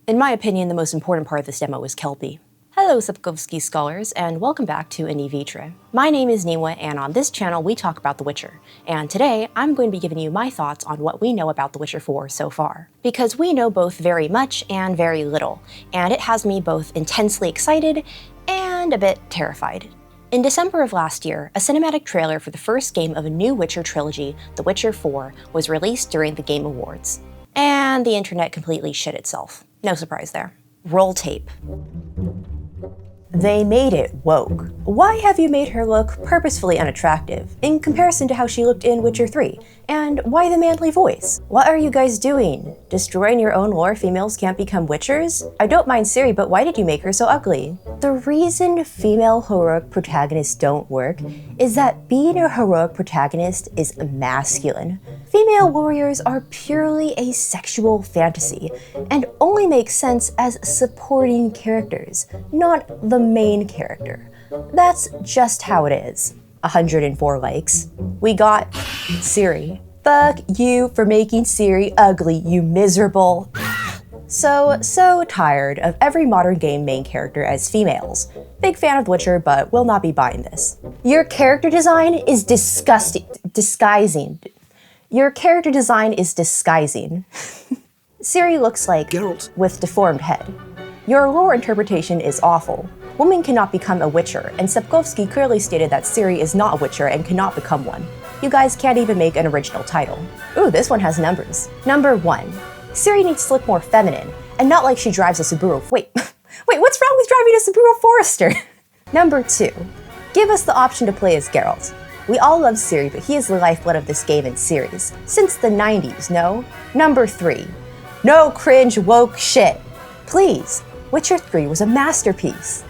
In my opinion, the most important part of this demo is Kelpie. Hello Sapkowski scholars, and welcome back to MapyNiepraktyczne. My name is Niwa, and on this channel we talk about The Witcher. And today, I'm going to be giving you my thoughts on what we know about The Witcher 4 so far. Because we know both very much and very little, and it has me both intensely excited and a bit terrified. In December of last year, a cinematic trailer for the first game of a new Witcher trilogy, The Witcher 4, was released during the Game Awards. And the internet completely shit itself. No surprise there. Roll tape. They made it woke. Why have you made her look purposefully unattractive in comparison to how she looked in Witcher 3? And why the manly voice? What are you guys doing? Destroying your own lore females can't become Witchers? I don't mind Ciri, but why did you make her so ugly? The reason female heroic protagonists don't work is that being a heroic protagonist is masculine. Female warriors are purely a sexual fantasy and only make sense as supporting characters, not the main character. That's just how it is. 104 likes. We got Ciri. Fuck you for making Ciri ugly, you miserable. So tired of every modern game main character as females. Big fan of The Witcher, but will not be buying this. Your character design is disguising. Your character design is disguising. Ciri looks like Geralt with deformed head. Your lore interpretation is awful. Women cannot become a Witcher, and Sapkowski clearly stated that Ciri is not a Witcher and cannot become one. You guys can't even make an original title. Ooh, this one has numbers. Number 1. Ciri needs to look more feminine, and not like she drives a Subaru. Wait, what's wrong with driving a Subaru Forester? Number 2. Give us the option to play as Geralt. We all love Ciri, but he is the lifeblood of this game and series. Since the 90s, no? Number 3. No cringe woke shit. Please, Witcher 3 was a masterpiece.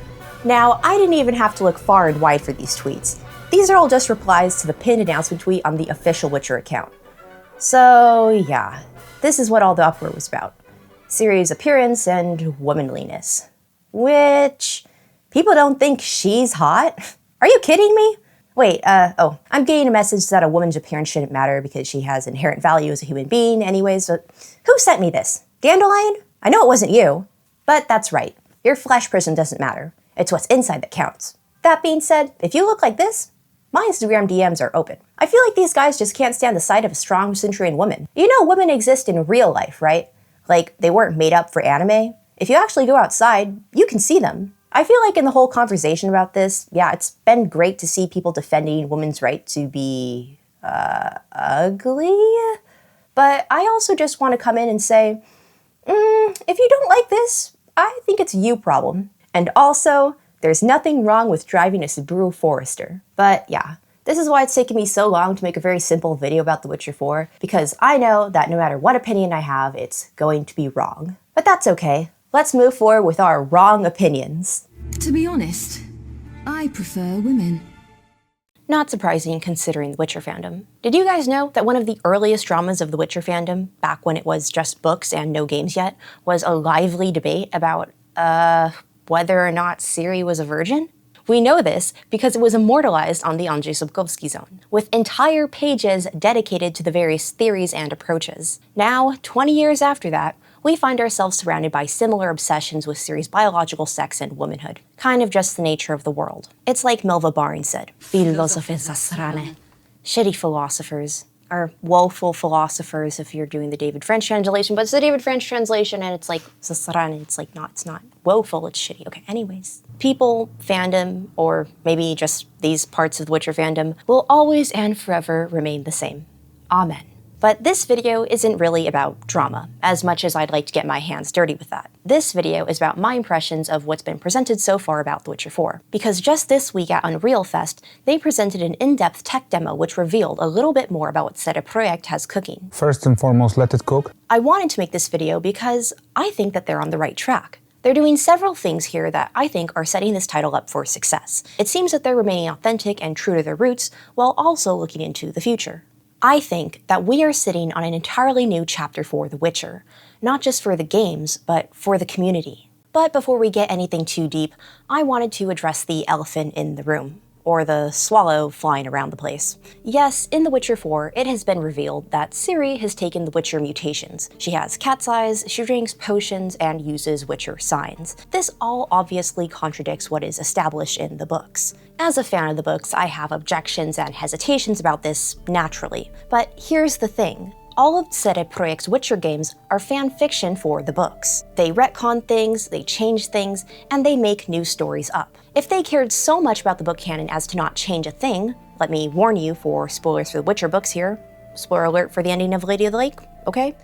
Now, I didn't even have to look far and wide for these tweets. These are all just replies to the pinned announcement tweet on the official Witcher account. So yeah, this is what all the uproar was about. Ciri's appearance and womanliness. Which, people don't think she's hot? Are you kidding me? Wait, I'm getting a message that a woman's appearance shouldn't matter because she has inherent value as a human being anyways, but who sent me this? Dandelion? I know it wasn't you. But that's right, your flesh prison doesn't matter. It's what's inside that counts. That being said, if you look like this, my Instagram DMs are open. I feel like these guys just can't stand the sight of a strong Centurion woman. You know women exist in real life, right? Like, they weren't made up for anime. If you actually go outside, you can see them. I feel like in the whole conversation about this, yeah, it's been great to see people defending women's right to be, ugly. But I also just want to come in and say, if you don't like this, I think it's a you problem. And also, there's nothing wrong with driving a Subaru Forester. But yeah, this is why it's taken me so long to make a very simple video about The Witcher 4, because I know that no matter what opinion I have, it's going to be wrong. But that's okay. Let's move forward with our wrong opinions. To be honest, I prefer women. Not surprising considering the Witcher fandom. Did you guys know that one of the earliest dramas of the Witcher fandom, back when it was just books and no games yet, was a lively debate about, whether or not Ciri was a virgin? We know this because it was immortalized on the Andrzej Sapkowski zone, with entire pages dedicated to the various theories and approaches. Now, 20 years after that, we find ourselves surrounded by similar obsessions with Ciri's biological sex and womanhood. Kind of just the nature of the world. It's like Milva Baring said, "Filozofy zasrane." Shitty philosophers. Or woeful philosophers if you're doing the David French translation, but it's the David French translation and it's like zasrane, it's not woeful, it's shitty. Okay, anyways. People, fandom, or maybe just these parts of the Witcher fandom will always and forever remain the same. Amen. But this video isn't really about drama, as much as I'd like to get my hands dirty with that. This video is about my impressions of what's been presented so far about The Witcher 4. Because just this week at Unreal Fest, they presented an in-depth tech demo which revealed a little bit more about what CD Projekt has cooking. First and foremost, let it cook. I wanted to make this video because I think that they're on the right track. They're doing several things here that I think are setting this title up for success. It seems that they're remaining authentic and true to their roots, while also looking into the future. I think that we are sitting on an entirely new chapter for The Witcher, not just for the games, but for the community. But before we get anything too deep, I wanted to address the elephant in the room. or the swallow flying around the place. Yes, in The Witcher 4, it has been revealed that Ciri has taken the Witcher mutations. She has cat's eyes, she drinks potions, and uses Witcher signs. This all obviously contradicts what is established in the books. As a fan of the books, I have objections and hesitations about this naturally. But here's the thing. All of Ciri PROJEKT's Witcher games are fan fiction for the books. They retcon things, they change things, and they make new stories up. If they cared so much about the book canon as to not change a thing, let me warn you for spoilers for the Witcher books here. Spoiler alert for the ending of Lady of the Lake, okay?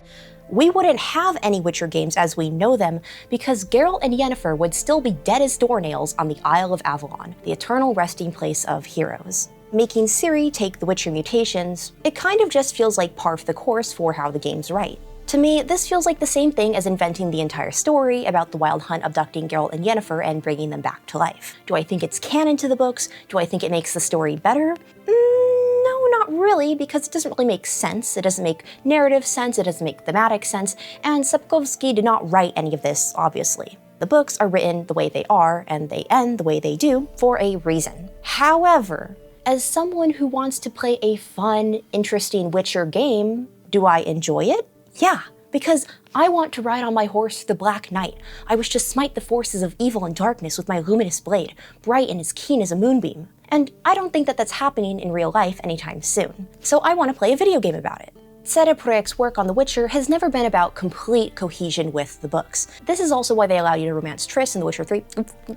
We wouldn't have any Witcher games as we know them because Geralt and Yennefer would still be dead as doornails on the Isle of Avalon, the eternal resting place of heroes. Making Ciri take the Witcher mutations, it kind of just feels like par for the course for how the games write. To me, this feels like the same thing as inventing the entire story about the Wild Hunt abducting Geralt and Yennefer and bringing them back to life. Do I think it's canon to the books? Do I think it makes the story better? No, not really, because it doesn't really make sense. It doesn't make narrative sense, it doesn't make thematic sense, and Sapkowski did not write any of this, obviously. The books are written the way they are, and they end the way they do, for a reason. However, as someone who wants to play a fun, interesting Witcher game, do I enjoy it? Yeah, because I want to ride on my horse the Black Knight. I wish to smite the forces of evil and darkness with my luminous blade, bright and as keen as a moonbeam. And I don't think that that's happening in real life anytime soon. So I want to play a video game about it. Ciri PROJEKT's work on The Witcher has never been about complete cohesion with the books. This is also why they allow you to romance Triss in The Witcher 3.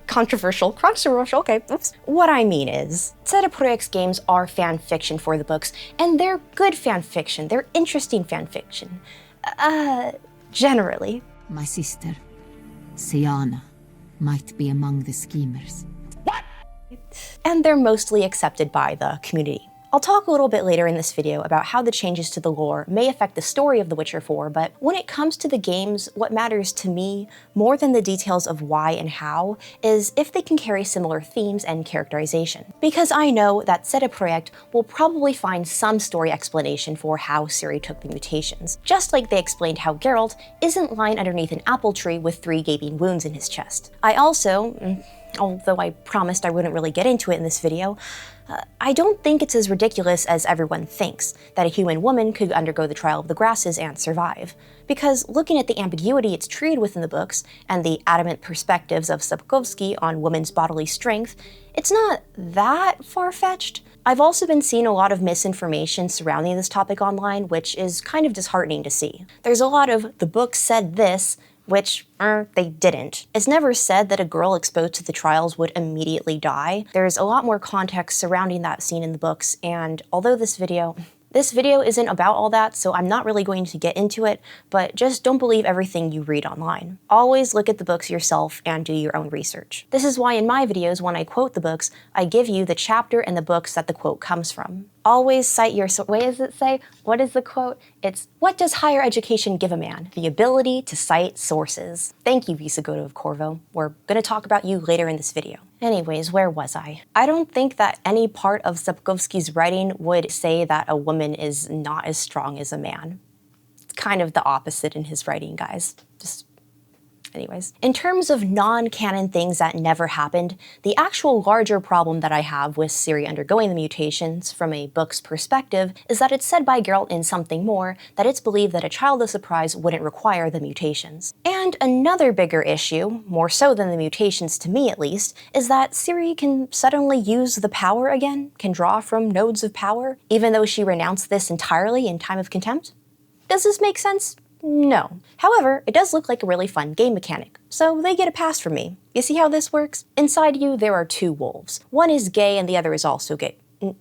Controversial, okay, oops. What I mean is, Ciri PROJEKT's games are fan fiction for the books, and they're good fan fiction, they're interesting fan fiction. Generally. My sister, Siana, might be among the schemers. And they're mostly accepted by the community. I'll talk a little bit later in this video about how the changes to the lore may affect the story of The Witcher 4, but when it comes to the games, what matters to me, more than the details of why and how, is if they can carry similar themes and characterization. Because I know that Ciri PROJEKT will probably find some story explanation for how Ciri took the mutations, just like they explained how Geralt isn't lying underneath an apple tree with 3 gaping wounds in his chest. I also, although I promised I wouldn't really get into it in this video, I don't think it's as ridiculous as everyone thinks, that a human woman could undergo the trial of the grasses and survive. Because looking at the ambiguity it's treated within the books, and the adamant perspectives of Sapkowski on women's bodily strength, it's not that far-fetched. I've also been seeing a lot of misinformation surrounding this topic online, which is kind of disheartening to see. There's a lot of, the book said this, which, they didn't. It's never said that a girl exposed to the trials would immediately die. There's a lot more context surrounding that scene in the books, and although this video isn't about all that, so I'm not really going to get into it, but just don't believe everything you read online. Always look at the books yourself and do your own research. This is why in my videos, when I quote the books, I give you the chapter and the books that the quote comes from. Always cite your wait, does it say? What is the quote? It's, what does higher education give a man? The ability to cite sources. Thank you, Visigodo of Corvo. We're gonna talk about you later in this video. Anyways, where was I? I don't think that any part of Sapkowski's writing would say that a woman is not as strong as a man. It's kind of the opposite in his writing, guys. Anyways, in terms of non-canon things that never happened, the actual larger problem that I have with Ciri undergoing the mutations from a book's perspective is that it's said by Geralt in Something More that it's believed that a child of surprise wouldn't require the mutations. And another bigger issue, more so than the mutations to me at least, is that Ciri can suddenly use the power again, can draw from nodes of power, even though she renounced this entirely in Time of Contempt. Does this make sense? No. However, it does look like a really fun game mechanic, so they get a pass from me. You see how this works? Inside you, there are 2 wolves. One is gay and the other is also gay.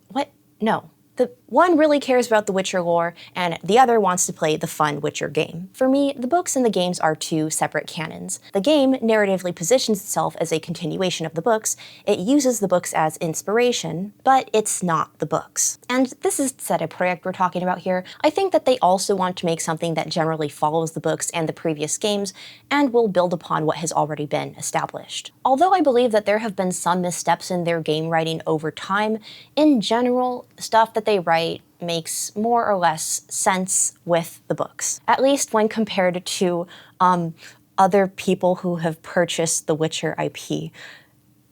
What? No. The one really cares about the Witcher lore, and the other wants to play the fun Witcher game. For me, the books and the games are 2 separate canons. The game narratively positions itself as a continuation of the books, it uses the books as inspiration, but it's not the books. And this is Ciri PROJEKT we're talking about here. I think that they also want to make something that generally follows the books and the previous games, and will build upon what has already been established. Although I believe that there have been some missteps in their game writing over time, in general, stuff that they write makes more or less sense with the books, at least when compared to other people who have purchased the Witcher IP.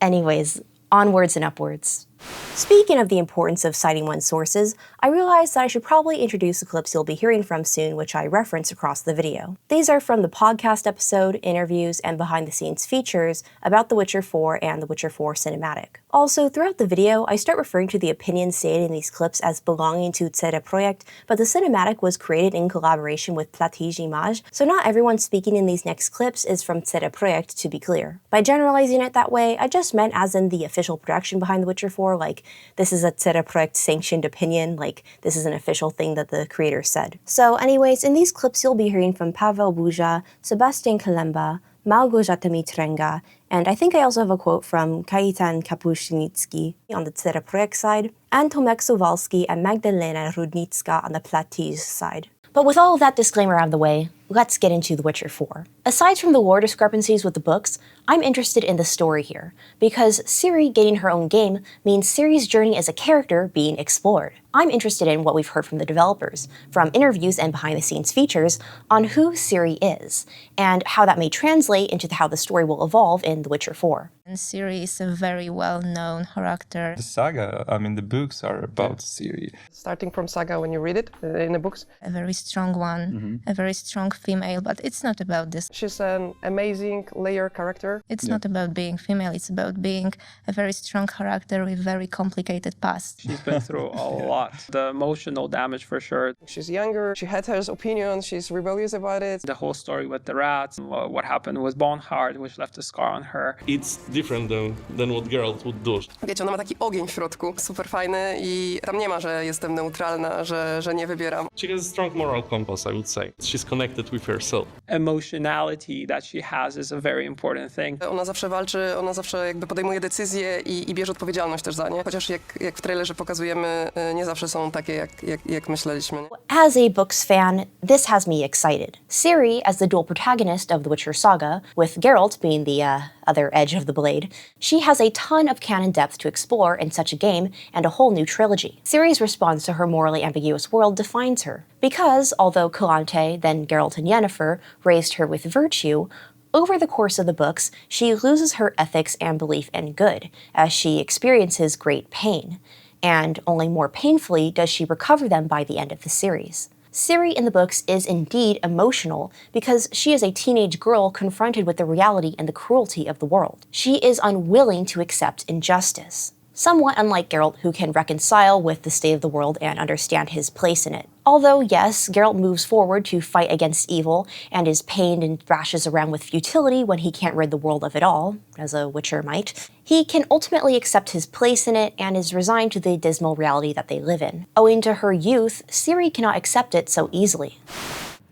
Anyways, onwards and upwards. Speaking of the importance of citing one's sources, I realized that I should probably introduce the clips you'll be hearing from soon, which I reference across the video. These are from the podcast episode, interviews, and behind-the-scenes features about The Witcher 4 and The Witcher 4 cinematic. Also, throughout the video, I start referring to the opinions stated in these clips as belonging to Ciri, but the cinematic was created in collaboration with Plattige Image, so not everyone speaking in these next clips is from Ciri, to be clear. By generalizing it that way, I just meant as in the official production behind The Witcher 4, like, this is a Ciri sanctioned opinion, like, this is an official thing that the creator said. So anyways, in these clips you'll be hearing from Paweł Buja, Sebastian Kalemba, Małgorzata Mitrenga, and I think I also have a quote from Kajetan Kapuściński on the Ciri side, and Tomek Suwalski and Magdalena Rudnicka on the Plattige side. But with all of that disclaimer out of the way, let's get into The Witcher 4. Aside from the lore discrepancies with the books, I'm interested in the story here, because Ciri getting her own game means Ciri's journey as a character being explored. I'm interested in what we've heard from the developers, from interviews and behind-the-scenes features, on who Ciri is, and how that may translate into how the story will evolve in The Witcher 4. And Ciri is a very well-known character. The saga, I mean, the books are about Ciri. Starting from saga when you read it in the books. A very strong one, a very strong female, but it's not about this. She's an amazing layer character. It's not about being female, it's about being a very strong character with very complicated past. She's been through a lot. The emotional damage for sure. She's younger, she had her opinion, she's rebellious about it. The whole story with the rats, what happened with Bonehart, which left a scar on her. It's different than what Geralt would do. Wiecie, ona ma taki ogień w środku, super fajny i tam nie ma, że jestem neutralna, że nie wybieram. She has a strong moral compass, I would say. She's connected with herself. Emotionality that she has is a very important thing. Ona zawsze walczy, ona zawsze jakby podejmuje decyzje i bierze odpowiedzialność też za nie. Chociaż jak w trailerze pokazujemy, nie zawsze są takie, jak myśleliśmy. As a books fan, this has me excited. Ciri as the dual protagonist of the Witcher saga, with Geralt being the other edge of the blade, she has a ton of canon depth to explore in such a game and a whole new trilogy. Ciri's response to her morally ambiguous world defines her, because although Calante, then Geralt and Yennefer, raised her with virtue, over the course of the books, she loses her ethics and belief in good, as she experiences great pain, and only more painfully does she recover them by the end of the series. Ciri in the books is indeed emotional because she is a teenage girl confronted with the reality and the cruelty of the world. She is unwilling to accept injustice. Somewhat unlike Geralt, who can reconcile with the state of the world and understand his place in it. Although, yes, Geralt moves forward to fight against evil and is pained and thrashes around with futility when he can't rid the world of it all, as a Witcher might, he can ultimately accept his place in it and is resigned to the dismal reality that they live in. Owing to her youth, Ciri cannot accept it so easily.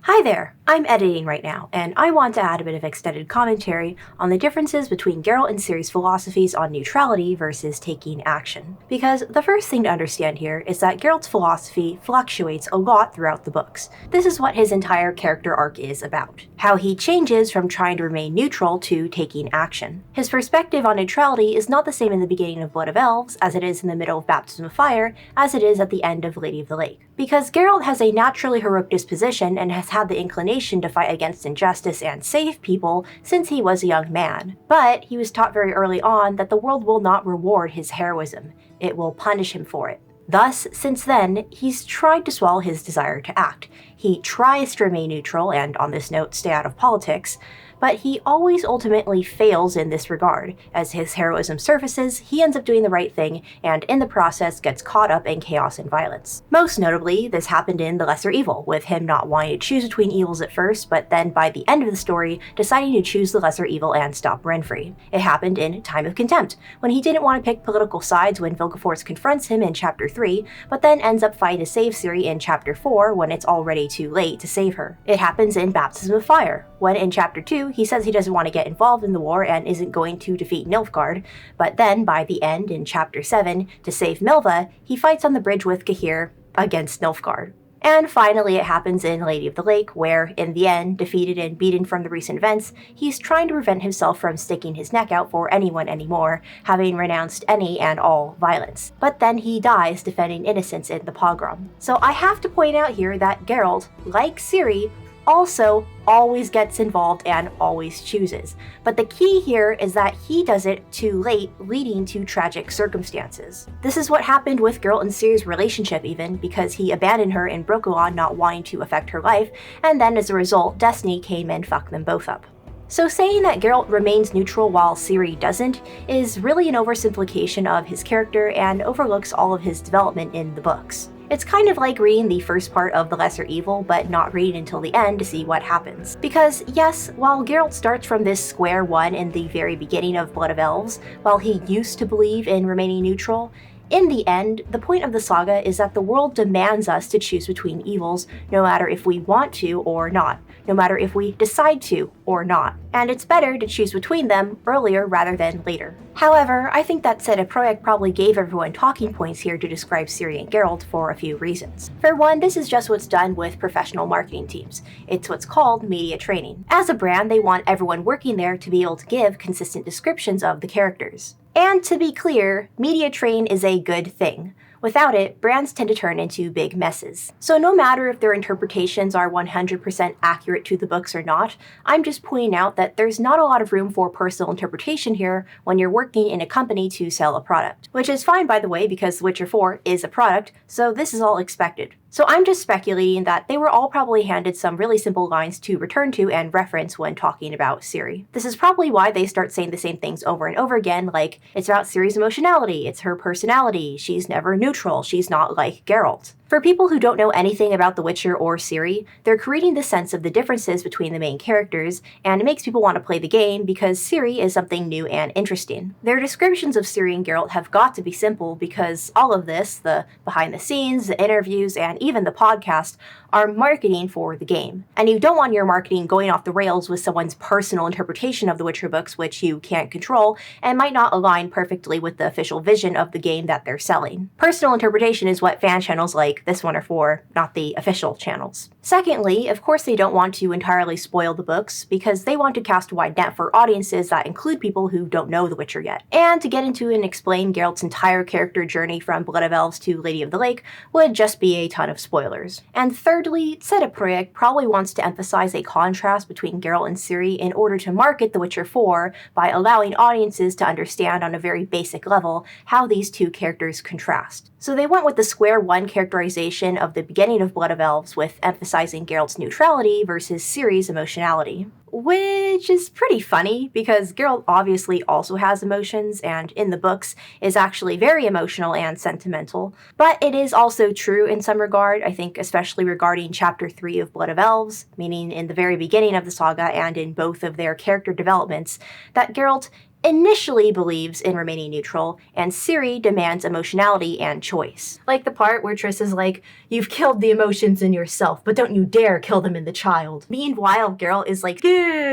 Hi there, I'm editing right now, and I want to add a bit of extended commentary on the differences between Geralt and Ciri's philosophies on neutrality versus taking action. Because the first thing to understand here is that Geralt's philosophy fluctuates a lot throughout the books. This is what his entire character arc is about. How he changes from trying to remain neutral to taking action. His perspective on neutrality is not the same in the beginning of Blood of Elves, as it is in the middle of Baptism of Fire, as it is at the end of Lady of the Lake. Because Geralt has a naturally heroic disposition and has had the inclination to fight against injustice and save people since he was a young man. But he was taught very early on that the world will not reward his heroism. It will punish him for it. Thus, since then, he's tried to swallow his desire to act. He tries to remain neutral and, on this note, stay out of politics, but he always ultimately fails in this regard. As his heroism surfaces, he ends up doing the right thing, and in the process gets caught up in chaos and violence. Most notably, this happened in The Lesser Evil, with him not wanting to choose between evils at first, but then by the end of the story, deciding to choose the lesser evil and stop Renfri. It happened in Time of Contempt, when he didn't want to pick political sides when Vilgefortz confronts him in Chapter 3, but then ends up fighting to save Ciri in Chapter 4 when it's already too late to save her. It happens in Baptism of Fire, when in Chapter 2, he says he doesn't want to get involved in the war and isn't going to defeat Nilfgaard, but then by the end in Chapter 7, to save Milva, he fights on the bridge with Cahir against Nilfgaard. And finally it happens in Lady of the Lake, where, in the end, defeated and beaten from the recent events, he's trying to prevent himself from sticking his neck out for anyone anymore, having renounced any and all violence. But then he dies defending innocence in the pogrom. So I have to point out here that Geralt, like Ciri, also always gets involved and always chooses. But the key here is that he does it too late, leading to tragic circumstances. This is what happened with Geralt and Ciri's relationship even, because he abandoned her in Brokilon, not wanting to affect her life, and then as a result, Destiny came and fucked them both up. So saying that Geralt remains neutral while Ciri doesn't is really an oversimplification of his character and overlooks all of his development in the books. It's kind of like reading the first part of The Lesser Evil, but not reading until the end to see what happens. Because yes, while Geralt starts from this square one in the very beginning of Blood of Elves, while he used to believe in remaining neutral, in the end, the point of the saga is that the world demands us to choose between evils, no matter if we want to or not, no matter if we decide to or not. And it's better to choose between them earlier rather than later. However, I think that PROJEKT probably gave everyone talking points here to describe Ciri and Geralt for a few reasons. For one, this is just what's done with professional marketing teams. It's what's called media training. As a brand, they want everyone working there to be able to give consistent descriptions of the characters. And to be clear, media train is a good thing. Without it, brands tend to turn into big messes. So no matter if their interpretations are 100% accurate to the books or not, I'm just pointing out that there's not a lot of room for personal interpretation here when you're working in a company to sell a product. Which is fine, by the way, because The Witcher 4 is a product, so this is all expected. So I'm just speculating that they were all probably handed some really simple lines to return to and reference when talking about Ciri. This is probably why they start saying the same things over and over again, like, it's about Ciri's emotionality, it's her personality, she's never neutral, she's not like Geralt. For people who don't know anything about The Witcher or Ciri, they're creating the sense of the differences between the main characters, and it makes people want to play the game because Ciri is something new and interesting. Their descriptions of Ciri and Geralt have got to be simple because all of this, the behind the scenes, the interviews, and even the podcast, are marketing for the game. And you don't want your marketing going off the rails with someone's personal interpretation of the Witcher books, which you can't control, and might not align perfectly with the official vision of the game that they're selling. Personal interpretation is what fan channels like this one are for, not the official channels. Secondly, of course they don't want to entirely spoil the books, because they want to cast a wide net for audiences that include people who don't know The Witcher yet. And to get into and explain Geralt's entire character journey from Blood of Elves to Lady of the Lake would just be a ton of spoilers. And thirdly, PROJEKT probably wants to emphasize a contrast between Geralt and Ciri in order to market The Witcher 4 by allowing audiences to understand on a very basic level how these two characters contrast. So they went with the square one characterization of the beginning of Blood of Elves with emphasizing Geralt's neutrality versus Ciri's emotionality. Which is pretty funny, because Geralt obviously also has emotions, and in the books is actually very emotional and sentimental. But it is also true in some regard, I think especially regarding Chapter 3 of Blood of Elves, meaning in the very beginning of the saga and in both of their character developments, that Geralt initially believes in remaining neutral, and Ciri demands emotionality and choice. Like the part where Triss is like, "You've killed the emotions in yourself, but don't you dare kill them in the child." Meanwhile, Geralt is like,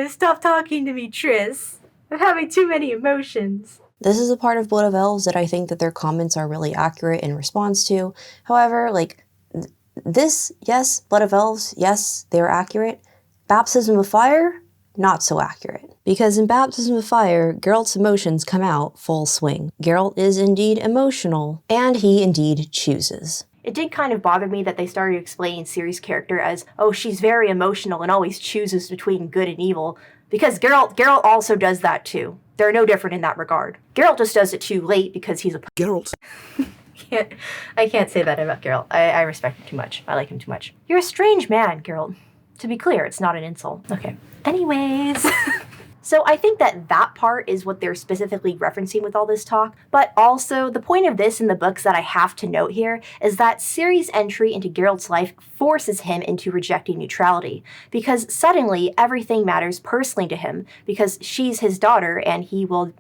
"Stop talking to me, Triss. I'm having too many emotions." This is a part of Blood of Elves that I think that their comments are really accurate in response to. However, yes, Blood of Elves, yes, they're accurate. Baptism of Fire, not so accurate. Because in Baptism of Fire, Geralt's emotions come out full swing. Geralt is indeed emotional, and he indeed chooses. It did kind of bother me that they started explaining Ciri's character as, oh, she's very emotional and always chooses between good and evil, because Geralt also does that too. They're no different in that regard. Geralt just does it too late because he's a Geralt. I can't say that about Geralt. I respect him too much. I like him too much. You're a strange man, Geralt. To be clear, it's not an insult. Okay. Anyways. So I think that part is what they're specifically referencing with all this talk, but also the point of this in the books that I have to note here is that Ciri's entry into Geralt's life forces him into rejecting neutrality, because suddenly everything matters personally to him, because she's his daughter and he will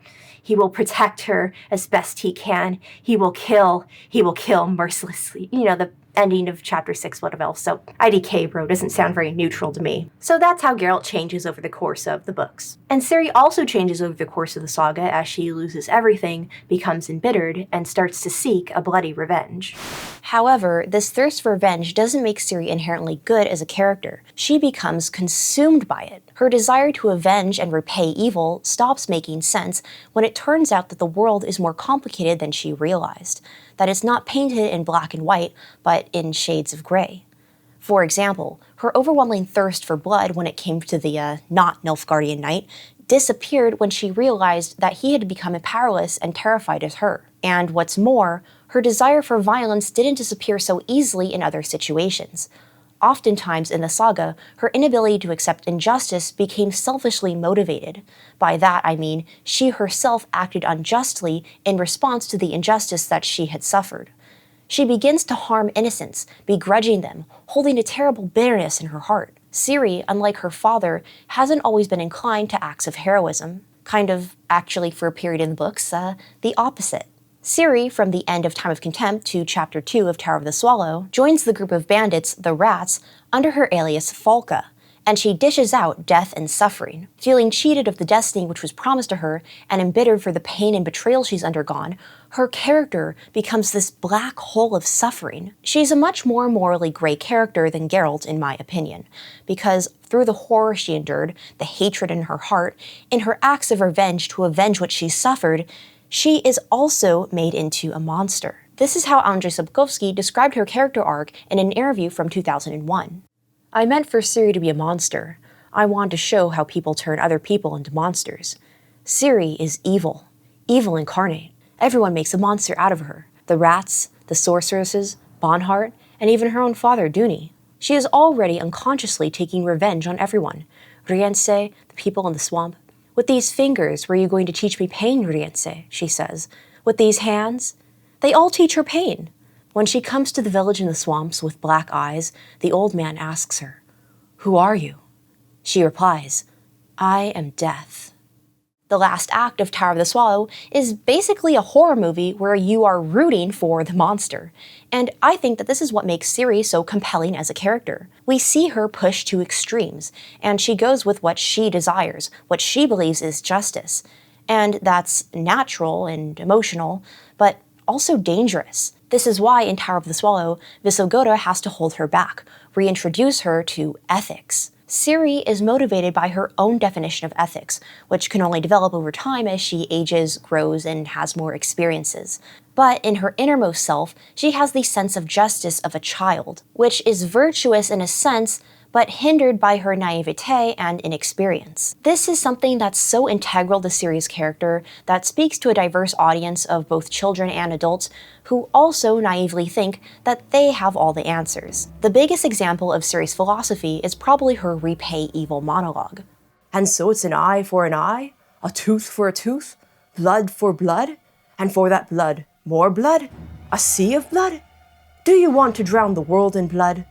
protect her as best he can. He will kill mercilessly. You know, the ending of Chapter 6 Blood of Elves, so IDK, bro, doesn't sound very neutral to me. So that's how Geralt changes over the course of the books. And Ciri also changes over the course of the saga as she loses everything, becomes embittered, and starts to seek a bloody revenge. However, this thirst for revenge doesn't make Ciri inherently good as a character. She becomes consumed by it. Her desire to avenge and repay evil stops making sense when it turns out that the world is more complicated than she realized, that it's not painted in black and white, but in shades of gray. For example, her overwhelming thirst for blood when it came to the not Nilfgaardian knight disappeared when she realized that he had become powerless and terrified as her. And what's more, her desire for violence didn't disappear so easily in other situations. Oftentimes in the saga, her inability to accept injustice became selfishly motivated. By that I mean she herself acted unjustly in response to the injustice that she had suffered. She begins to harm innocents, begrudging them, holding a terrible bitterness in her heart. Ciri, unlike her father, hasn't always been inclined to acts of heroism. Kind of, actually for a period in the books, the opposite. Ciri, from the end of Time of Contempt to Chapter 2 of Tower of the Swallow, joins the group of bandits, the Rats, under her alias FALKA, and she dishes out death and suffering. Feeling cheated of the destiny which was promised to her, and embittered for the pain and betrayal she's undergone, her character becomes this black hole of suffering. She's a much more morally gray character than Geralt, in my opinion, because through the horror she endured, the hatred in her heart, in her acts of revenge to avenge what she suffered, she is also made into a monster. This is how Andrzej Sapkowski described her character arc in an interview from 2001. I meant for Ciri to be a monster. I wanted to show how people turn other people into monsters. Ciri is evil. Evil incarnate. Everyone makes a monster out of her. The rats, the sorceresses, Bonhart, and even her own father, Duny. She is already unconsciously taking revenge on everyone. Rience, the people in the swamp. With these fingers, were you going to teach me pain, Rience? She says. With these hands? They all teach her pain. When she comes to the village in the swamps with black eyes, the old man asks her, "Who are you?" She replies, "I am death." The last act of Tower of the Swallow is basically a horror movie where you are rooting for the monster. And I think that this is what makes Ciri so compelling as a character. We see her push to extremes, and she goes with what she desires, what she believes is justice. And that's natural and emotional, but also dangerous. This is why in Tower of the Swallow, Visigoda has to hold her back, reintroduce her to ethics. Ciri is motivated by her own definition of ethics, which can only develop over time as she ages, grows, and has more experiences. But in her innermost self, she has the sense of justice of a child, which is virtuous in a sense, but hindered by her naivete and inexperience. This is something that's so integral to Ciri's character that speaks to a diverse audience of both children and adults who also naively think that they have all the answers. The biggest example of Ciri's philosophy is probably her repay evil monologue. And so it's an eye for an eye, a tooth for a tooth, blood for blood, and for that blood, more blood, a sea of blood? Do you want to drown the world in blood?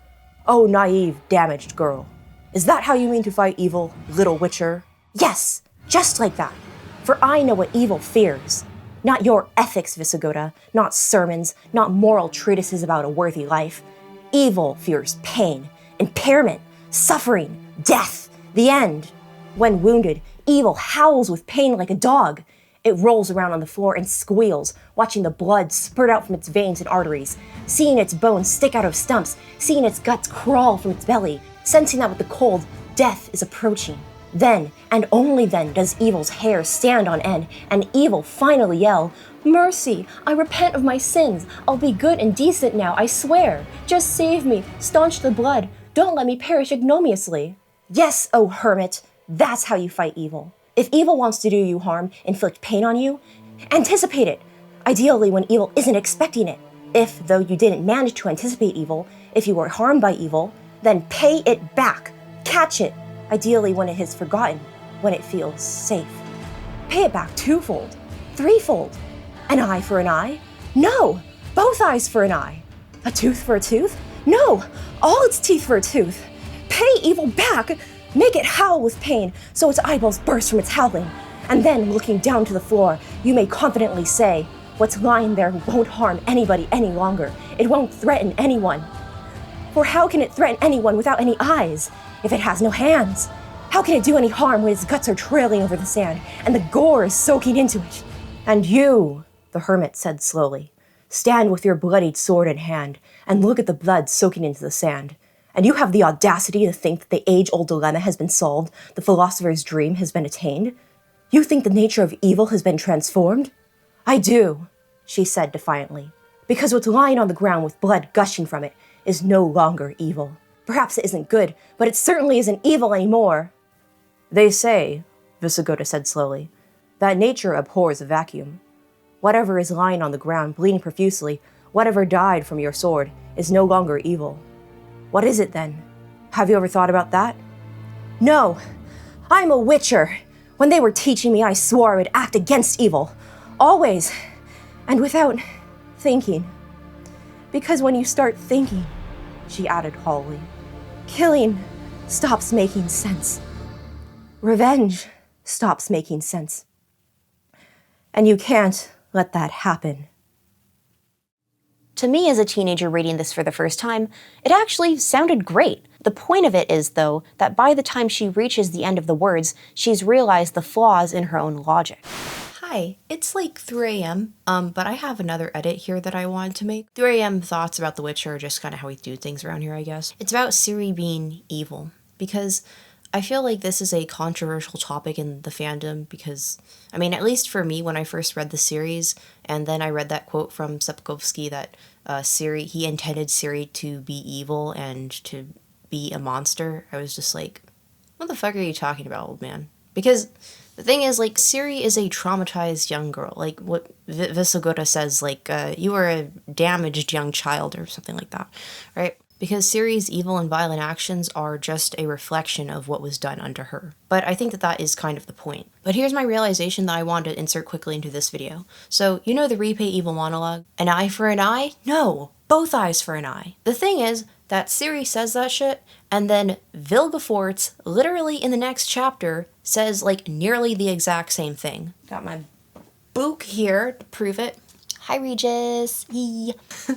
Oh, naive, damaged girl. Is that how you mean to fight evil, little witcher? Yes, just like that. For I know what evil fears. Not your ethics, Visigoda, not sermons, not moral treatises about a worthy life. Evil fears pain, impairment, suffering, death, the end. When wounded, evil howls with pain like a dog. It rolls around on the floor and squeals, watching the blood spurt out from its veins and arteries, seeing its bones stick out of stumps, seeing its guts crawl from its belly, sensing that with the cold, death is approaching. Then, and only then, does evil's hair stand on end, and evil finally yell, "Mercy! I repent of my sins! I'll be good and decent now, I swear! Just save me! Staunch the blood! Don't let me perish ignominiously!" Yes, O hermit! That's how you fight evil. If evil wants to do you harm, inflict pain on you, anticipate it, ideally when evil isn't expecting it. If, though you didn't manage to anticipate evil, if you were harmed by evil, then pay it back, catch it, ideally when it has forgotten, when it feels safe. Pay it back twofold, threefold. An eye for an eye? No, both eyes for an eye. A tooth for a tooth? No, all its teeth for a tooth. Pay evil back. Make it howl with pain, so its eyeballs burst from its howling. And then, looking down to the floor, you may confidently say, what's lying there won't harm anybody any longer. It won't threaten anyone. For how can it threaten anyone without any eyes, if it has no hands? How can it do any harm when its guts are trailing over the sand, and the gore is soaking into it? And you, the hermit said slowly, stand with your bloodied sword in hand, and look at the blood soaking into the sand. And you have the audacity to think that the age-old dilemma has been solved, the philosopher's dream has been attained? You think the nature of evil has been transformed? I do, she said defiantly, because what's lying on the ground with blood gushing from it is no longer evil. Perhaps it isn't good, but it certainly isn't evil anymore. They say, Visigoda said slowly, that nature abhors a vacuum. Whatever is lying on the ground, bleeding profusely, whatever died from your sword, is no longer evil. What is it then? Have you ever thought about that? No, I'm a witcher. When they were teaching me, I swore I would act against evil. Always. And without thinking. Because when you start thinking, she added hollowly, killing stops making sense. Revenge stops making sense. And you can't let that happen. To me, as a teenager reading this for the first time, it actually sounded great. The point of it is, though, that by the time she reaches the end of the words, she's realized the flaws in her own logic. Hi, it's like 3 a.m., but I have another edit here that I wanted to make. 3 a.m. thoughts about The Witcher are just kind of how we do things around here, I guess. It's about Ciri being evil, because I feel like this is a controversial topic in the fandom because, I mean, at least for me, when I first read the series, and then I read that quote from Sapkowski that he intended Ciri to be evil and to be a monster, I was just like, what the fuck are you talking about, old man? Because the thing is, like, Ciri is a traumatized young girl. Like, what Visigoda says, like, you are a damaged young child or something like that, right? Because Ciri's evil and violent actions are just a reflection of what was done unto her. But I think that that is kind of the point. But here's my realization that I wanted to insert quickly into this video. So, you know the repay evil monologue? An eye for an eye? No, both eyes for an eye. The thing is that Ciri says that shit, and then Vilgefortz, literally in the next chapter, says like nearly the exact same thing. Got my book here to prove it. Hi, Regis. Yee. I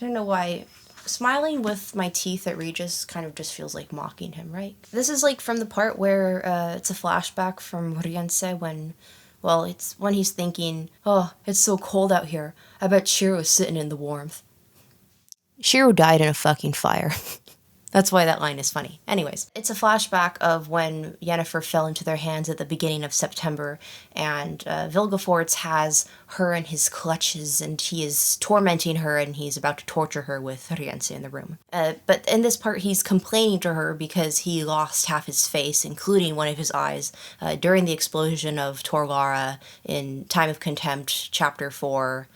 don't know why. Smiling with my teeth at Regis kind of just feels like mocking him, right? This is like from the part where it's a flashback from Riense when, well, it's when he's thinking, oh, it's so cold out here. I bet Shiro's sitting in the warmth. Shiro died in a fucking fire. That's why that line is funny. Anyways, it's a flashback of when Yennefer fell into their hands at the beginning of September, and Vilgefortz has her in his clutches, and he is tormenting her, and he's about to torture her with Riense in the room. But in this part, he's complaining to her because he lost half his face, including one of his eyes, during the explosion of Torlara in Time of Contempt, Chapter 4,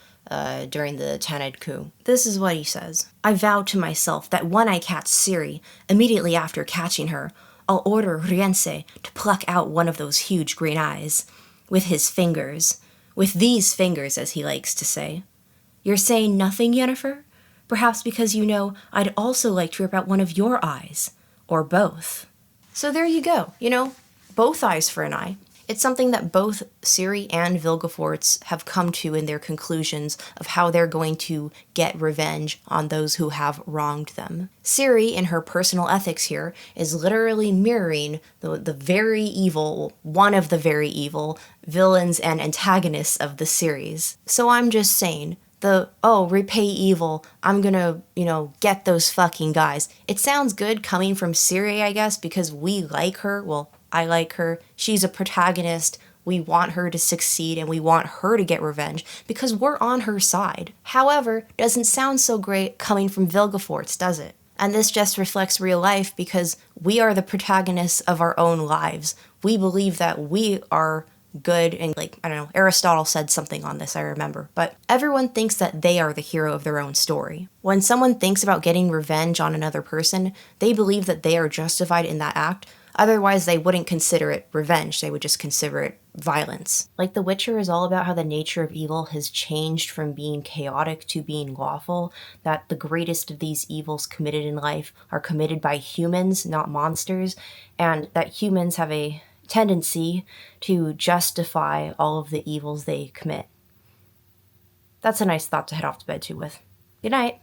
during the Tanid coup. This is what he says. I vowed to myself that when I catch Ciri, immediately after catching her, I'll order Riense to pluck out one of those huge green eyes. With his fingers. With these fingers, as he likes to say. You're saying nothing, Yennefer? Perhaps because you know I'd also like to rip out one of your eyes. Or both. So there you go, you know, both eyes for an eye. It's something that both Ciri and Vilgefortz have come to in their conclusions of how they're going to get revenge on those who have wronged them. Ciri, in her personal ethics here, is literally mirroring the very evil, one of the very evil, villains and antagonists of the series. So I'm just saying, repay evil, I'm gonna, get those fucking guys. It sounds good coming from Ciri, I guess, because we like her, well, I like her, she's a protagonist, we want her to succeed and we want her to get revenge because we're on her side. However, doesn't sound so great coming from Vilgefortz, does it? And this just reflects real life because we are the protagonists of our own lives. We believe that we are good and Aristotle said something on this, I remember. But everyone thinks that they are the hero of their own story. When someone thinks about getting revenge on another person, they believe that they are justified in that act. Otherwise, they wouldn't consider it revenge, they would just consider it violence. Like The Witcher is all about how the nature of evil has changed from being chaotic to being lawful, that the greatest of these evils committed in life are committed by humans, not monsters, and that humans have a tendency to justify all of the evils they commit. That's a nice thought to head off to bed to with. Good night.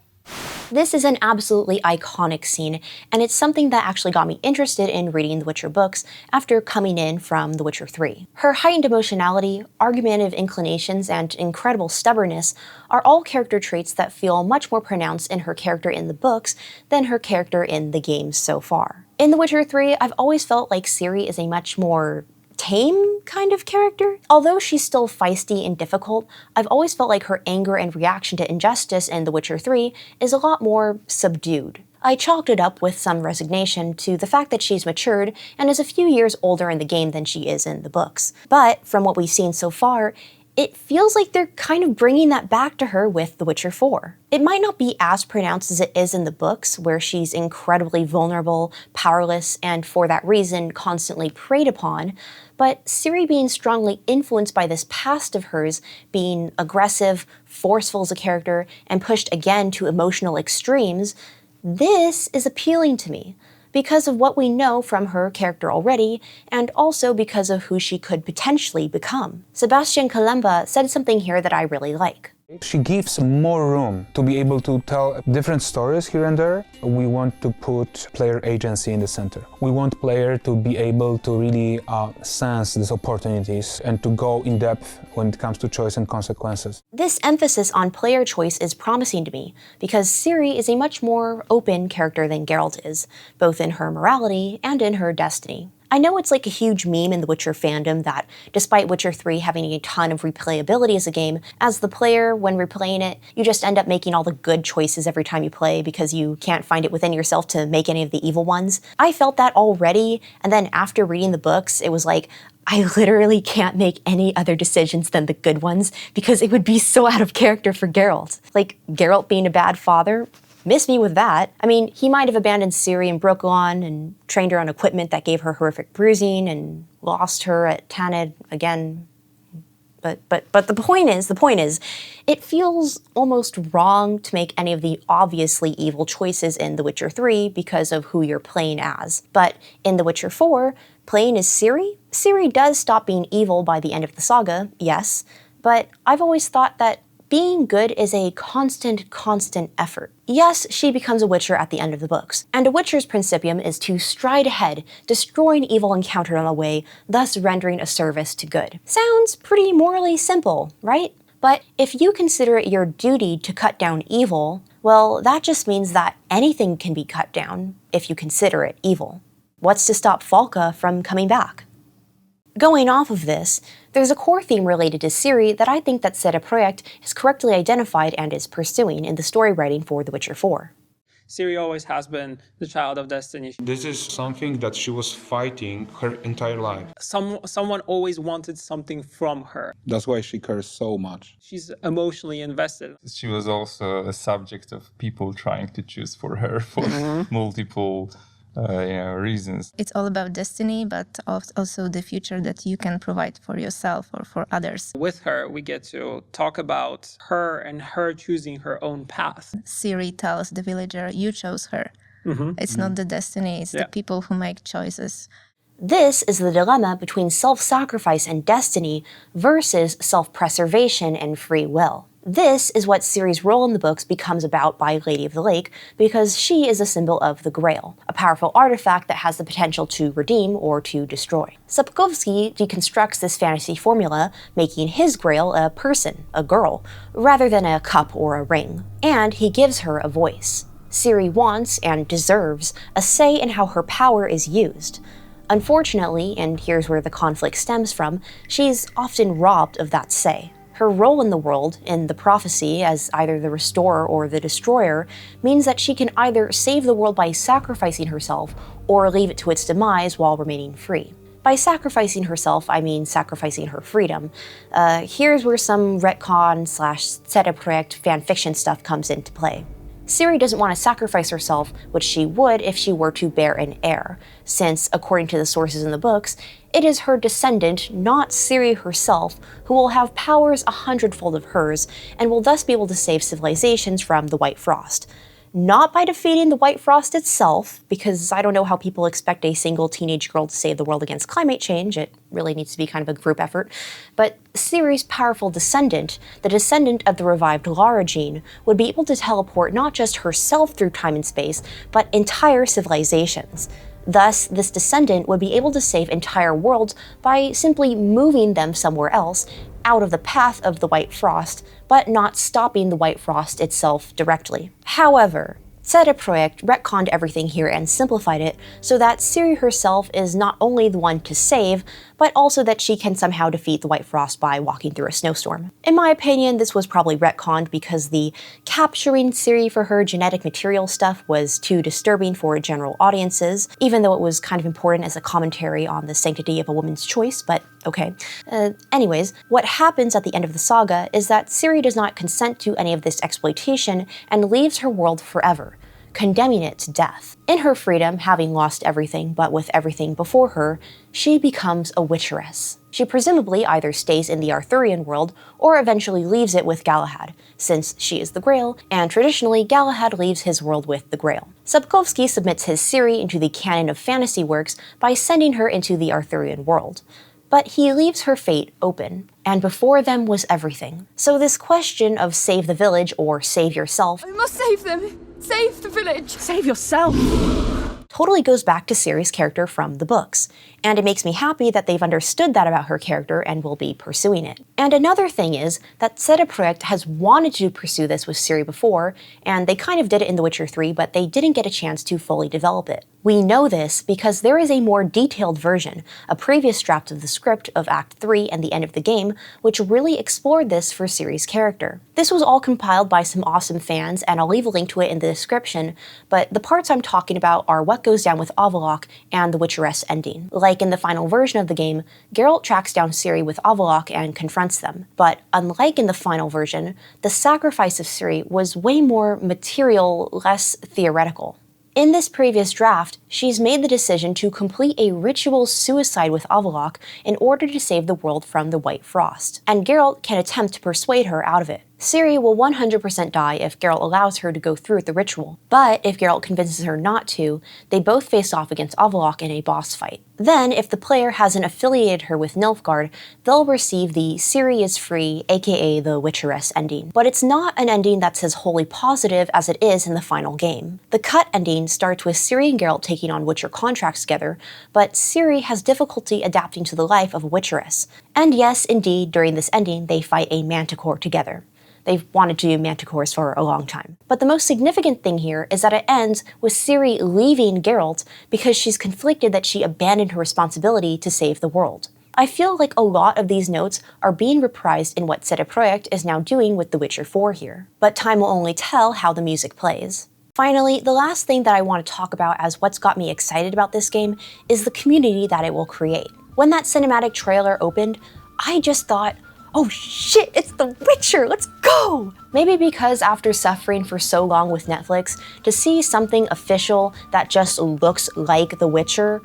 This is an absolutely iconic scene, and it's something that actually got me interested in reading the Witcher books after coming in from The Witcher 3. Her heightened emotionality, argumentative inclinations, and incredible stubbornness are all character traits that feel much more pronounced in her character in the books than her character in the games so far. In The Witcher 3, I've always felt like Ciri is a much more tame kind of character. Although she's still feisty and difficult, I've always felt like her anger and reaction to injustice in The Witcher 3 is a lot more subdued. I chalked it up with some resignation to the fact that she's matured and is a few years older in the game than she is in the books. But from what we've seen so far, it feels like they're kind of bringing that back to her with The Witcher 4. It might not be as pronounced as it is in the books, where she's incredibly vulnerable, powerless, and for that reason constantly preyed upon, but Ciri being strongly influenced by this past of hers, being aggressive, forceful as a character, and pushed again to emotional extremes, this is appealing to me, because of what we know from her character already, and also because of who she could potentially become. Sebastian Kalemba said something here that I really like. She gives more room to be able to tell different stories here and there. We want to put player agency in the center. We want player to be able to really sense these opportunities and to go in depth when it comes to choice and consequences. This emphasis on player choice is promising to me, because Ciri is a much more open character than Geralt is, both in her morality and in her destiny. I know it's like a huge meme in the Witcher fandom that, despite Witcher 3 having a ton of replayability as a game, as the player, when replaying it, you just end up making all the good choices every time you play because you can't find it within yourself to make any of the evil ones. I felt that already, and then after reading the books, it was like, I literally can't make any other decisions than the good ones because it would be so out of character for Geralt. Like, Geralt being a bad father? Miss me with that. I mean, he might have abandoned Ciri in Brooklyn and trained her on equipment that gave her horrific bruising and lost her at Tanid again. But the point is, it feels almost wrong to make any of the obviously evil choices in The Witcher 3 because of who you're playing as. But in The Witcher 4, playing as Ciri, Ciri does stop being evil by the end of the saga, yes, but I've always thought that being good is a constant effort. Yes, she becomes a Witcher at the end of the books, and a Witcher's principium is to stride ahead, destroying evil encountered on the way, thus rendering a service to good. Sounds pretty morally simple, right? But if you consider it your duty to cut down evil, well, that just means that anything can be cut down if you consider it evil. What's to stop FALKA from coming back? Going off of this, there's a core theme related to Ciri that I think that PROJEKT has correctly identified and is pursuing in the story writing for The Witcher 4. Ciri always has been the child of destiny. This is something that she was fighting her entire life. Someone always wanted something from her. That's why she cares so much. She's emotionally invested. She was also a subject of people trying to choose for her for multiple reasons. It's all about destiny, but also the future that you can provide for yourself or for others. With her, we get to talk about her and her choosing her own path. Ciri tells the villager, you chose her. It's not the destiny, it's the people who make choices. This is the dilemma between self-sacrifice and destiny versus self-preservation and free will. This is what Ciri's role in the books becomes about by Lady of the Lake, because she is a symbol of the Grail, a powerful artifact that has the potential to redeem or to destroy. Sapkowski deconstructs this fantasy formula, making his Grail a person, a girl, rather than a cup or a ring, and he gives her a voice. Ciri wants, and deserves, a say in how her power is used. Unfortunately, and here's where the conflict stems from, she's often robbed of that say. Her role in the world, in the prophecy as either the restorer or the destroyer, means that she can either save the world by sacrificing herself or leave it to its demise while remaining free. By sacrificing herself, I mean sacrificing her freedom. Here's where some retcon/PROJEKT fanfiction stuff comes into play. Ciri doesn't want to sacrifice herself, which she would if she were to bear an heir, since, according to the sources in the books, it is her descendant, not Ciri herself, who will have powers 100-fold of hers, and will thus be able to save civilizations from the White Frost. Not by defeating the White Frost itself, because I don't know how people expect a single teenage girl to save the world against climate change. It really needs to be kind of a group effort. But Ciri's powerful descendant, the descendant of the revived Lara gene, would be able to teleport not just herself through time and space, but entire civilizations. Thus, this descendant would be able to save entire worlds by simply moving them somewhere else, out of the path of the White Frost, but not stopping the White Frost itself directly. However, PROJEKT retconned everything here and simplified it so that Ciri herself is not only the one to save, but also that she can somehow defeat the White Frost by walking through a snowstorm. In my opinion, this was probably retconned because the capturing Ciri for her genetic material stuff was too disturbing for general audiences, even though it was kind of important as a commentary on the sanctity of a woman's choice, but okay. Anyways, what happens at the end of the saga is that Ciri does not consent to any of this exploitation and leaves her world forever, condemning it to death. In her freedom, having lost everything but with everything before her, she becomes a witcheress. She presumably either stays in the Arthurian world or eventually leaves it with Galahad, since she is the Grail, and traditionally Galahad leaves his world with the Grail. Sapkowski submits his Ciri into the canon of fantasy works by sending her into the Arthurian world. But he leaves her fate open, and before them was everything. So this question of save the village or save yourself— I must save them! Save the village! Save yourself! totally goes back to Ciri's character from the books, and it makes me happy that they've understood that about her character and will be pursuing it. And another thing is that PROJEKT has wanted to pursue this with Ciri before, and they kind of did it in The Witcher 3, but they didn't get a chance to fully develop it. We know this because there is a more detailed version, a previous draft of the script of Act 3 and the end of the game, which really explored this for Ciri's character. This was all compiled by some awesome fans, and I'll leave a link to it in the description, but the parts I'm talking about are what goes down with Avallac'h and the Witcheress ending. Like in the final version of the game, Geralt tracks down Ciri with Avallac'h and confronts them, but unlike in the final version, the sacrifice of Ciri was way more material, less theoretical. In this previous draft, she's made the decision to complete a ritual suicide with Avallac'h in order to save the world from the White Frost, and Geralt can attempt to persuade her out of it. Ciri will 100% die if Geralt allows her to go through with the ritual, but if Geralt convinces her not to, they both face off against Avallac'h in a boss fight. Then, if the player hasn't affiliated her with Nilfgaard, they'll receive the Ciri is free, aka the Witcheress ending. But it's not an ending that's as wholly positive as it is in the final game. The cut ending starts with Ciri and Geralt taking on Witcher contracts together, but Ciri has difficulty adapting to the life of a Witcheress. And yes, indeed, during this ending, they fight a manticore together. They've wanted to do manticores for a long time. But the most significant thing here is that it ends with Ciri leaving Geralt because she's conflicted that she abandoned her responsibility to save the world. I feel like a lot of these notes are being reprised in what PROJEKT is now doing with The Witcher 4 here. But time will only tell how the music plays. Finally, the last thing that I want to talk about as what's got me excited about this game is the community that it will create. When that cinematic trailer opened, I just thought, oh shit, it's The Witcher, let's go! Maybe because after suffering for so long with Netflix, to see something official that just looks like The Witcher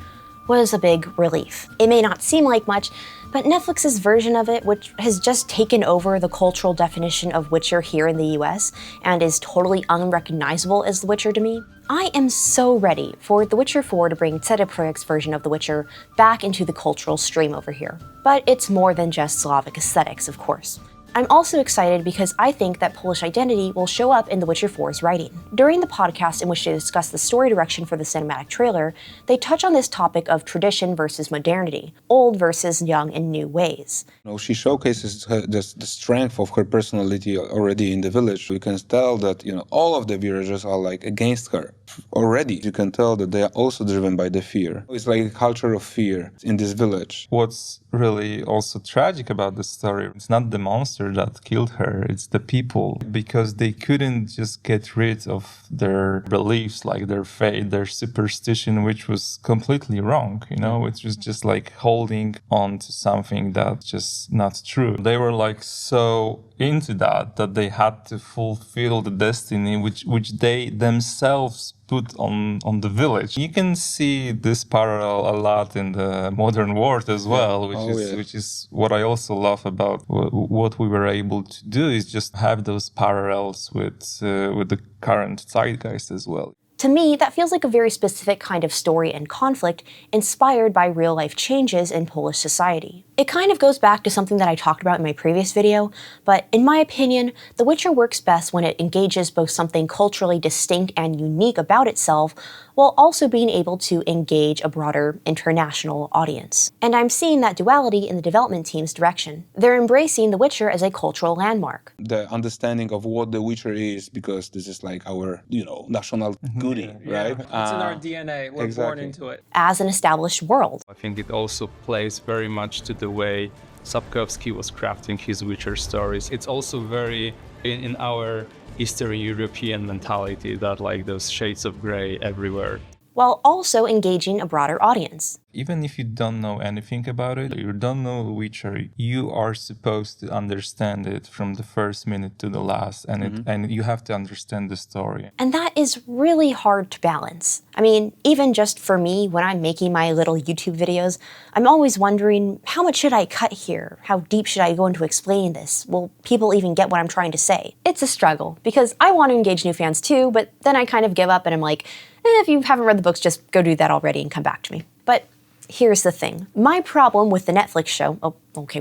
was a big relief. It may not seem like much, but Netflix's version of it, which has just taken over the cultural definition of Witcher here in the US and is totally unrecognizable as The Witcher to me, I am so ready for The Witcher 4 to bring PROJEKT's version of The Witcher back into the cultural stream over here. But it's more than just Slavic aesthetics, of course. I'm also excited because I think that Polish identity will show up in The Witcher 4's writing. During the podcast in which they discuss the story direction for the cinematic trailer, they touch on this topic of tradition versus modernity, old versus young in new ways. She showcases the strength of her personality already in the village. You can tell that all of the villagers are like against her. Already, you can tell that they are also driven by the fear. It's like a culture of fear in this village. What's really also tragic about the story, it's not the monster that killed her, it's the people, because they couldn't just get rid of their beliefs, like their faith, their superstition, which was completely wrong, which was just like holding on to something that's just not true. They were like so into that they had to fulfill the destiny which they themselves put on the village. You can see this parallel a lot in the modern world as well, which is what I also love about what we were able to do, is just have those parallels with the current zeitgeist as well. To me, that feels like a very specific kind of story and conflict inspired by real-life changes in Polish society. It kind of goes back to something that I talked about in my previous video, but in my opinion, The Witcher works best when it engages both something culturally distinct and unique about itself, while also being able to engage a broader international audience. And I'm seeing that duality in the development team's direction. They're embracing The Witcher as a cultural landmark. The understanding of what The Witcher is, because this is like our, national goodie, right? It's in our DNA. We're born into it. As an established world. I think it also plays very much to the way Sapkowski was crafting his Witcher stories. It's also very in our Eastern European mentality that like those shades of gray everywhere. While also engaging a broader audience. Even if you don't know anything about it, you don't know The Witcher, you are supposed to understand it from the first minute to the last, and you have to understand the story. And that is really hard to balance. I mean, even just for me, when I'm making my little YouTube videos, I'm always wondering, how much should I cut here? How deep should I go into explaining this? Will people even get what I'm trying to say? It's a struggle, because I want to engage new fans too, but then I kind of give up and I'm like, if you haven't read the books, just go do that already and come back to me. But here's the thing. My problem with the Netflix show,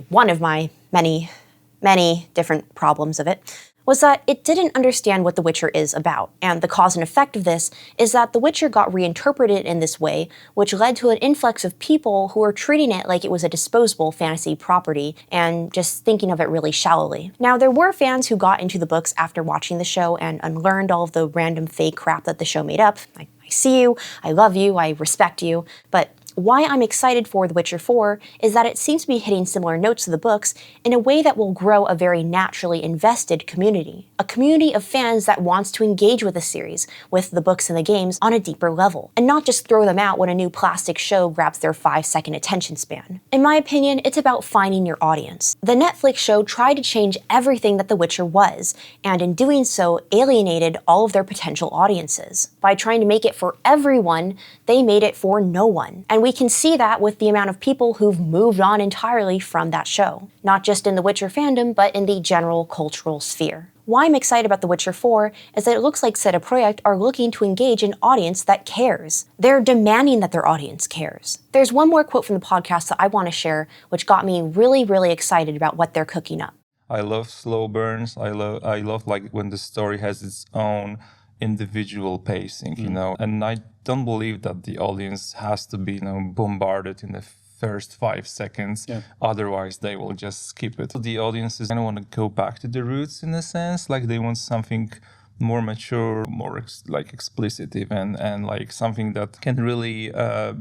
one of my many, many different problems of it, was that it didn't understand what The Witcher is about. And the cause and effect of this is that The Witcher got reinterpreted in this way, which led to an influx of people who were treating it like it was a disposable fantasy property and just thinking of it really shallowly. Now, there were fans who got into the books after watching the show and unlearned all of the random fake crap that the show made up. I see you, I love you, I respect you, but why I'm excited for The Witcher 4 is that it seems to be hitting similar notes to the books in a way that will grow a very naturally invested community. A community of fans that wants to engage with the series, with the books and the games, on a deeper level, and not just throw them out when a new plastic show grabs their 5-second attention span. In my opinion, it's about finding your audience. The Netflix show tried to change everything that The Witcher was, and in doing so, alienated all of their potential audiences. By trying to make it for everyone, they made it for no one. And we can see that with the amount of people who've moved on entirely from that show. Not just in the Witcher fandom, but in the general cultural sphere. Why I'm excited about The Witcher 4 is that it looks like Ciri PROJEKT are looking to engage an audience that cares. They're demanding that their audience cares. There's one more quote from the podcast that I want to share, which got me really, really excited about what they're cooking up. I love slow burns. I love like when the story has its own individual pacing, and I don't believe that the audience has to be, bombarded in the first 5 seconds. Otherwise, they will just skip it. The audiences kind of want to go back to the roots in a sense, like they want something more mature, more explicit even, and like something that can really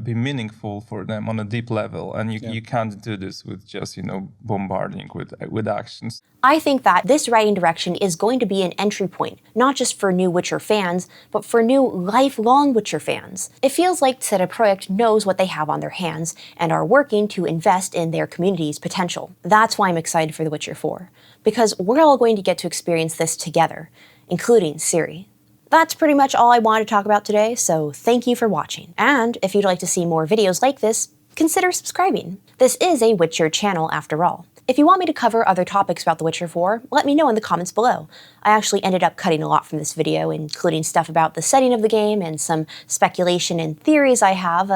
be meaningful for them on a deep level. And you can't do this with just, bombarding with actions. I think that this writing direction is going to be an entry point, not just for new Witcher fans, but for new lifelong Witcher fans. It feels like Ciri PROJEKT knows what they have on their hands and are working to invest in their community's potential. That's why I'm excited for The Witcher 4, because we're all going to get to experience this together, including Ciri. That's pretty much all I wanted to talk about today, so thank you for watching. And if you'd like to see more videos like this, consider subscribing. This is a Witcher channel after all. If you want me to cover other topics about The Witcher 4, let me know in the comments below. I actually ended up cutting a lot from this video, including stuff about the setting of the game and some speculation and theories I have,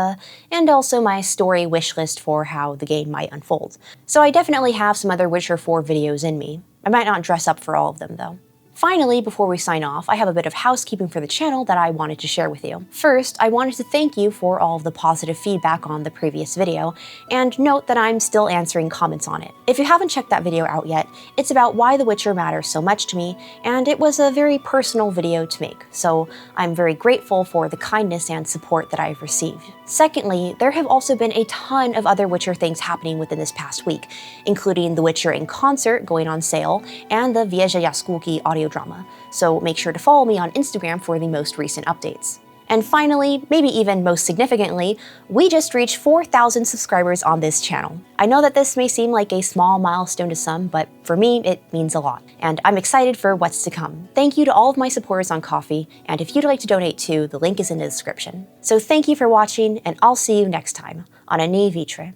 and also my story wish list for how the game might unfold. So I definitely have some other Witcher 4 videos in me. I might not dress up for all of them, though. Finally, before we sign off, I have a bit of housekeeping for the channel that I wanted to share with you. First, I wanted to thank you for all of the positive feedback on the previous video, and note that I'm still answering comments on it. If you haven't checked that video out yet, it's about why The Witcher matters so much to me, and it was a very personal video to make, so I'm very grateful for the kindness and support that I've received. Secondly, there have also been a ton of other Witcher things happening within this past week, including The Witcher in Concert going on sale, and the Wieże Jaskółki audio drama, so make sure to follow me on Instagram for the most recent updates. And finally, maybe even most significantly, we just reached 4,000 subscribers on this channel. I know that this may seem like a small milestone to some, but for me, it means a lot, and I'm excited for what's to come. Thank you to all of my supporters on Ko-fi, and if you'd like to donate too, the link is in the description. So thank you for watching, and I'll see you next time on A Ny Vitre.